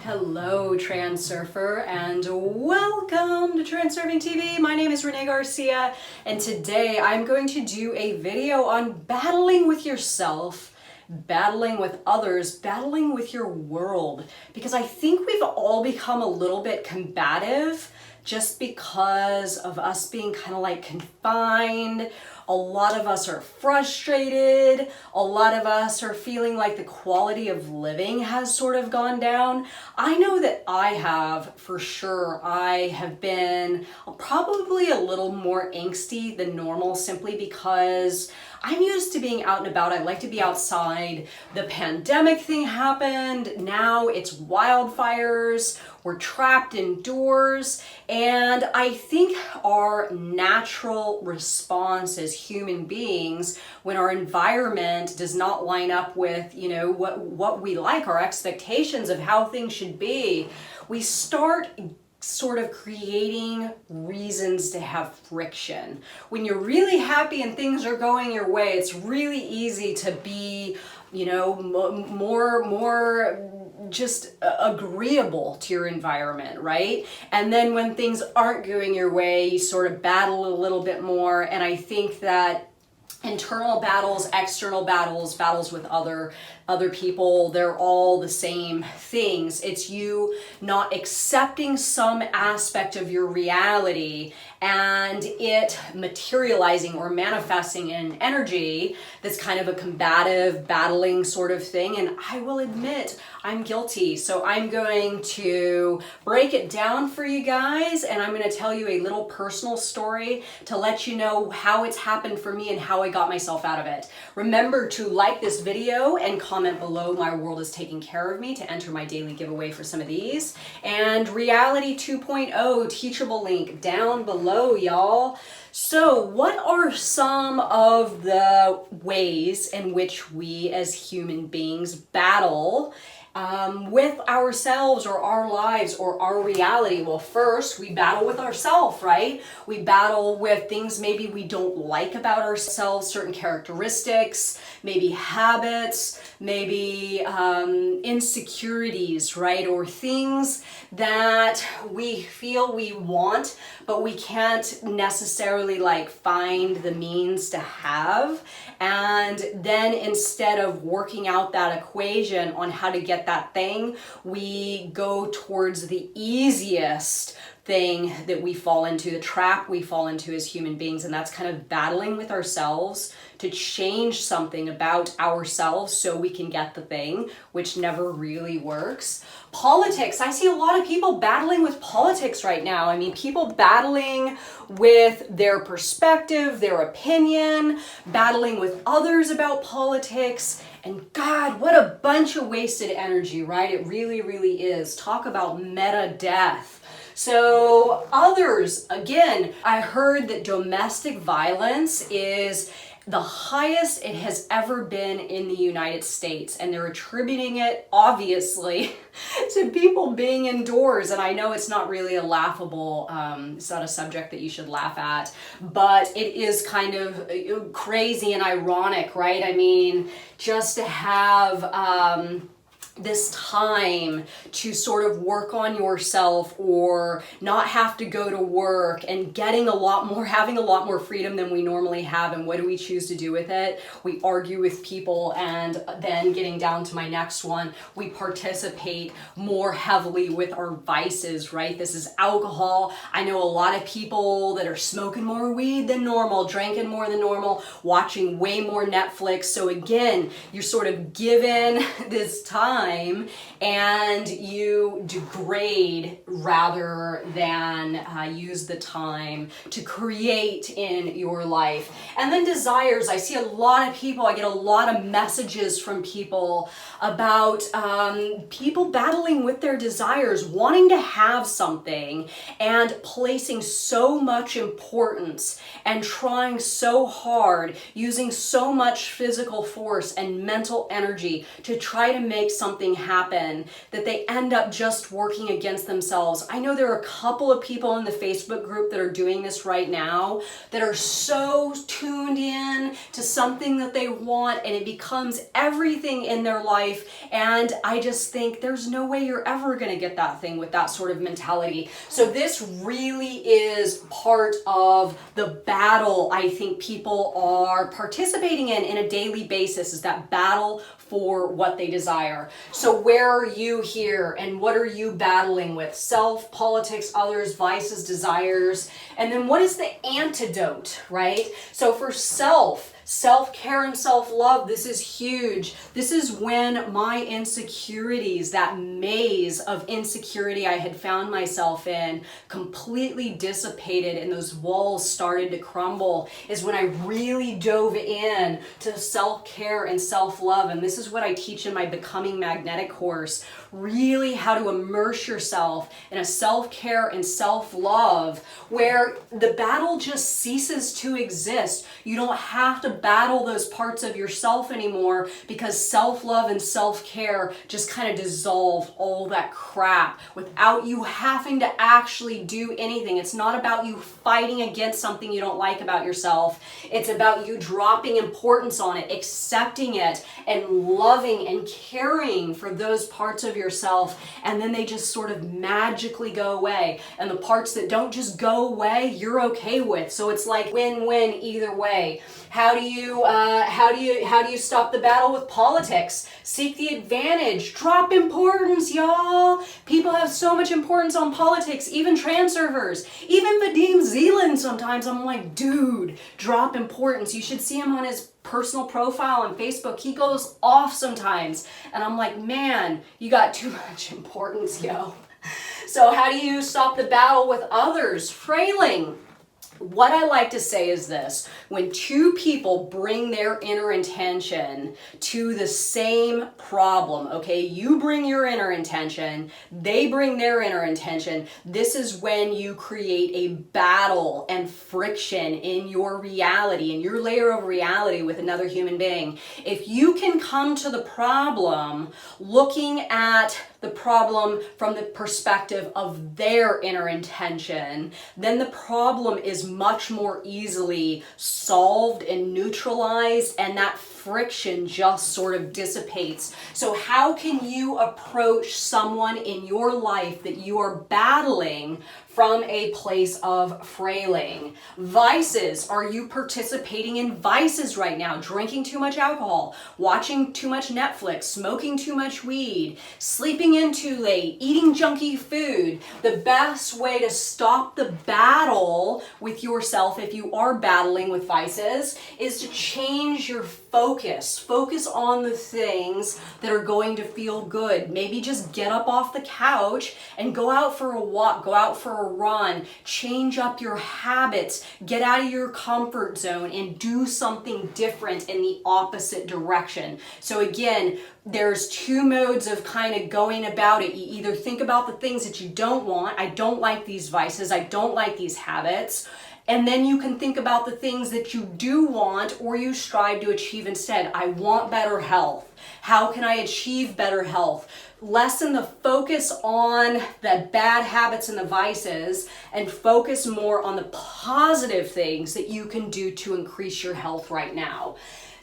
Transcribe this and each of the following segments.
Hello, Transurfer, and welcome to TransurfingTV. My name is Renee Garcia, and today I'm going to do a video on battling with yourself, battling with others, battling with your world, because I think we've all become a little bit combative just because of us being kind of like confined. A lot of us are frustrated. A lot of us are feeling like the quality of living has sort of gone down. I know that I have, for sure. I have been probably a little more angsty than normal simply because I'm used to being out and about. I like to be outside. The pandemic thing happened. Now it's wildfires. We're trapped indoors. And I think our natural response as human beings when our environment does not line up with, what we like, our expectations of how things should be, we start sort of creating reasons to have friction. When you're really happy and things are going your way, it's really easy to be, more just agreeable to your environment, right? And then when things aren't going your way, you sort of battle a little bit more. And I think that internal battles, external battles, battles with other people, they're all the same things. It's you not accepting some aspect of your reality and it materializing or manifesting in energy that's kind of a combative, battling sort of thing. And I will admit, I'm guilty. So I'm going to break it down for you guys, and I'm going to tell you a little personal story to let you know how it's happened for me and how I got myself out of it. Remember to like this video and comment below "My world is taking care of me" to enter my daily giveaway for some of these. And Reality 2.0 teachable link down below, y'all. So what are some of the ways in which we as human beings battle with ourselves or our lives or our reality? Well, first we battle with ourselves, right? We battle with things maybe we don't like about ourselves, certain characteristics, maybe habits, maybe insecurities, right? Or things that we feel we want, but we can't necessarily find the means to have. And then instead of working out that equation on how to get that thing, we go towards the easiest thing that we fall into, the trap we fall into as human beings, and that's kind of battling with ourselves to change something about ourselves so we can get the thing, which never really works. Politics. I see a lot of people battling with politics right now. I mean, people battling with their perspective, their opinion, battling with others about politics. And God, what a bunch of wasted energy, right? It really, really is. Talk about meta death. So others, again, I heard that domestic violence is the highest it has ever been in the United States, and they're attributing it, obviously, to people being indoors. And I know it's not really a laughable, it's not a subject that you should laugh at, but it is kind of crazy and ironic, right? I mean, just to have this time to sort of work on yourself or not have to go to work and having a lot more freedom than we normally have. And what do we choose to do with it? We argue with people, and then getting down to my next one, we participate more heavily with our vices, right? This is alcohol. I know a lot of people that are smoking more weed than normal, drinking more than normal, watching way more Netflix. So again, you're sort of given this time and you degrade rather than use the time to create in your life. And then desires. I see a lot of people, I get a lot of messages from people about people battling with their desires, wanting to have something and placing so much importance and trying so hard, using so much physical force and mental energy to try to make something something happen that they end up just working against themselves. I know there are a couple of people in the Facebook group that are doing this right now that are so tuned in to something that they want, and it becomes everything in their life. And I just think there's no way you're ever going to get that thing with that sort of mentality. So this really is part of the battle I think people are participating in a daily basis, is that battle for what they desire. So where are you here, and what are you battling with? Self, politics, others, vices, desires. And then what is the antidote, right? So for self-care and self-love, this is huge. This is when my insecurities, that maze of insecurity I had found myself in, completely dissipated and those walls started to crumble, is when I really dove in to self-care and self-love. And this is what I teach in my Becoming Magnetic course, really how to immerse yourself in a self-care and self-love where the battle just ceases to exist. You don't have to battle those parts of yourself anymore, because self-love and self-care just kind of dissolve all that crap without you having to actually do anything. It's not about you fighting against something you don't like about yourself. It's about you dropping importance on it, accepting it, and loving and caring for those parts of yourself, and then they just sort of magically go away. And the parts that don't just go away, you're okay with. So it's like win-win either way. How do you stop the battle with politics? Seek the advantage. Drop importance, y'all. People have so much importance on politics, even transurfers, even Vadim Zeland sometimes. I'm like, dude, drop importance. You should see him on his personal profile on Facebook. He goes off sometimes. And I'm like, man, you got too much importance, yo. So how do you stop the battle with others? Frailing. What I like to say is this: when two people bring their inner intention to the same problem, okay, you bring your inner intention, they bring their inner intention, this is when you create a battle and friction in your reality, in your layer of reality with another human being. If you can come to the problem looking at the problem from the perspective of their inner intention, then the problem is much more easily solved and neutralized, and that friction just sort of dissipates. So how can you approach someone in your life that you are battling from a place of frailing? Vices. Are you participating in vices right now? Drinking too much alcohol, watching too much Netflix, smoking too much weed, sleeping in too late, eating junky food. The best way to stop the battle with yourself, if you are battling with vices, is to change your focus. Focus on the things that are going to feel good. Maybe just get up off the couch and go out for a walk, go out for a run, change up your habits, get out of your comfort zone and do something different in the opposite direction. So again, there's two modes of kind of going about it. You either think about the things that you don't want. I don't like these vices. I don't like these habits. And then you can think about the things that you do want or you strive to achieve instead. I want better health. How can I achieve better health? Lessen the focus on the bad habits and the vices and focus more on the positive things that you can do to increase your health right now.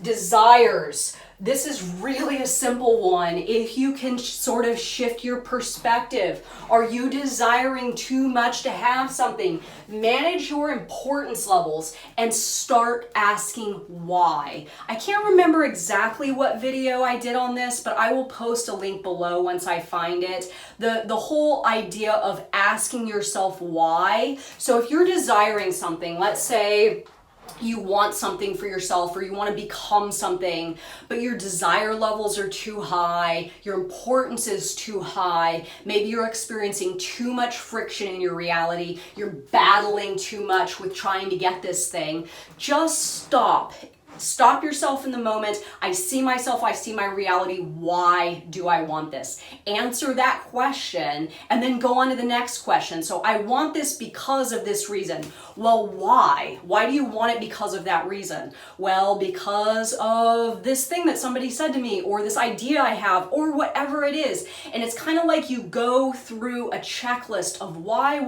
Desires. This is really a simple one. If you can sort of shift your perspective. Are you desiring too much to have something? Manage your importance levels and start asking why. I can't remember exactly what video I did on this, but I will post a link below once I find it. The whole idea of asking yourself why. So if you're desiring something, let's say you want something for yourself or you want to become something, but your desire levels are too high, your importance is too high, maybe you're experiencing too much friction in your reality, you're battling too much with trying to get this thing, just stop. Stop yourself in the moment. I see myself, I see my reality. Why do I want this? Answer that question and then go on to the next question. So I want this because of this reason. Well, why? Why do you want it because of that reason? Well, because of this thing that somebody said to me, or this idea I have, or whatever it is. And it's kind of like you go through a checklist of why,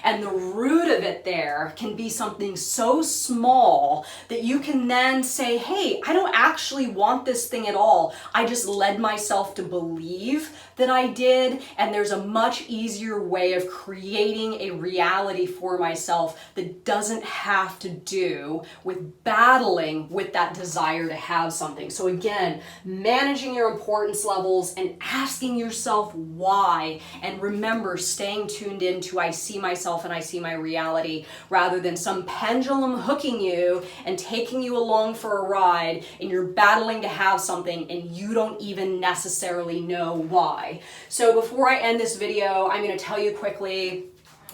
and the root of it there can be something so small that you can then say, hey, I don't actually want this thing at all. I just led myself to believe that I did, and there's a much easier way of creating a reality for myself that doesn't have to do with battling with that desire to have something. So again, managing your importance levels and asking yourself why, and remember, staying tuned into I see myself and I see my reality, rather than some pendulum hooking you and taking you along for a ride, and you're battling to have something and you don't even necessarily know why. So before I end this video, I'm going to tell you quickly,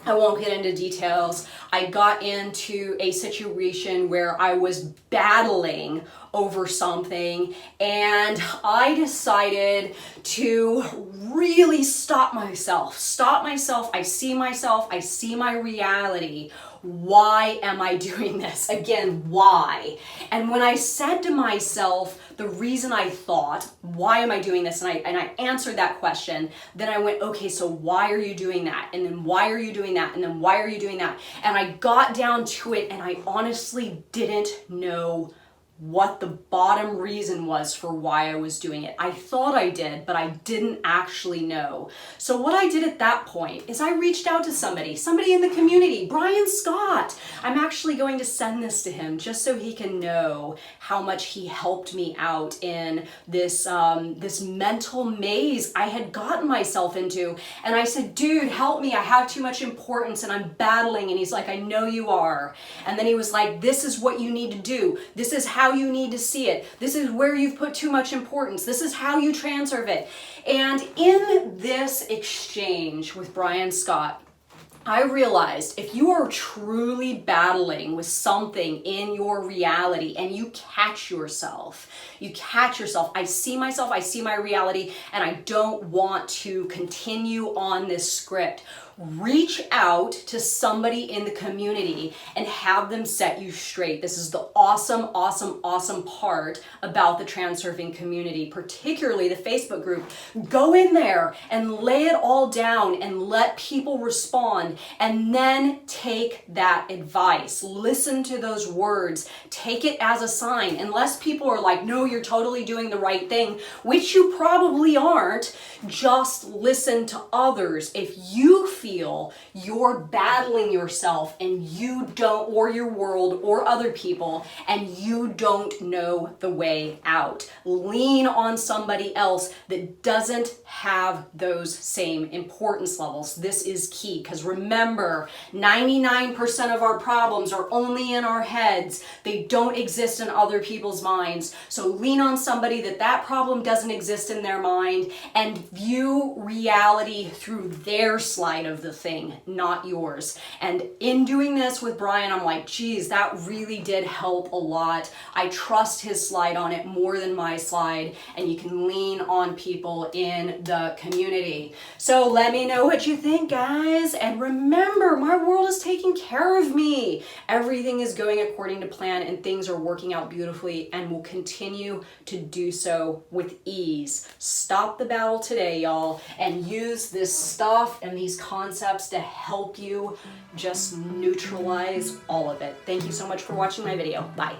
I won't get into details. I got into a situation where I was battling over something, and I decided to really stop myself. I see my reality. Why am I doing this? Again, why? And when I said to myself the reason, I thought, why am I doing this? And I answered that question. Then I went, okay, so why are you doing that? And then why are you doing that? And then why are you doing that? And I got down to it, and I honestly didn't know what the bottom reason was for why I was doing it. I thought I did, but I didn't actually know. So what I did at that point is I reached out to somebody in the community, Brian Scott. I'm actually going to send this to him just so he can know how much he helped me out in this, this mental maze I had gotten myself into. And I said, dude, help me. I have too much importance and I'm battling. And he's like, I know you are. And then he was like, this is what you need to do. This is how you need to see it. This is where you've put too much importance. This is how you transurf it. And in this exchange with Brian Scott, I realized if you are truly battling with something in your reality and you catch yourself, I see myself, I see my reality, and I don't want to continue on this script. Reach out to somebody in the community and have them set you straight. This is the awesome, awesome, awesome part about the transurfing community, particularly the Facebook group. Go in there and lay it all down and let people respond, and then take that advice. Listen to those words. Take it as a sign. Unless people are like, no, you're totally doing the right thing, which you probably aren't, just listen to others. If you feel you're battling yourself and you don't, or your world or other people, and you don't know the way out, lean on somebody else that doesn't have those same importance levels. This is key, because remember, 99% of our problems are only in our heads. They don't exist in other people's minds. So lean on somebody that problem doesn't exist in their mind, and view reality through their slide of the thing, not yours. And in doing this with Brian, I'm like, geez, that really did help a lot. I trust his slide on it more than my slide, and you can lean on people in the community. So let me know what you think, guys. And remember, my world is taking care of me. Everything is going according to plan, and things are working out beautifully and will continue to do so with ease. Stop the battle today, y'all, and use this stuff and these concepts to help you just neutralize all of it. Thank you so much for watching my video. Bye.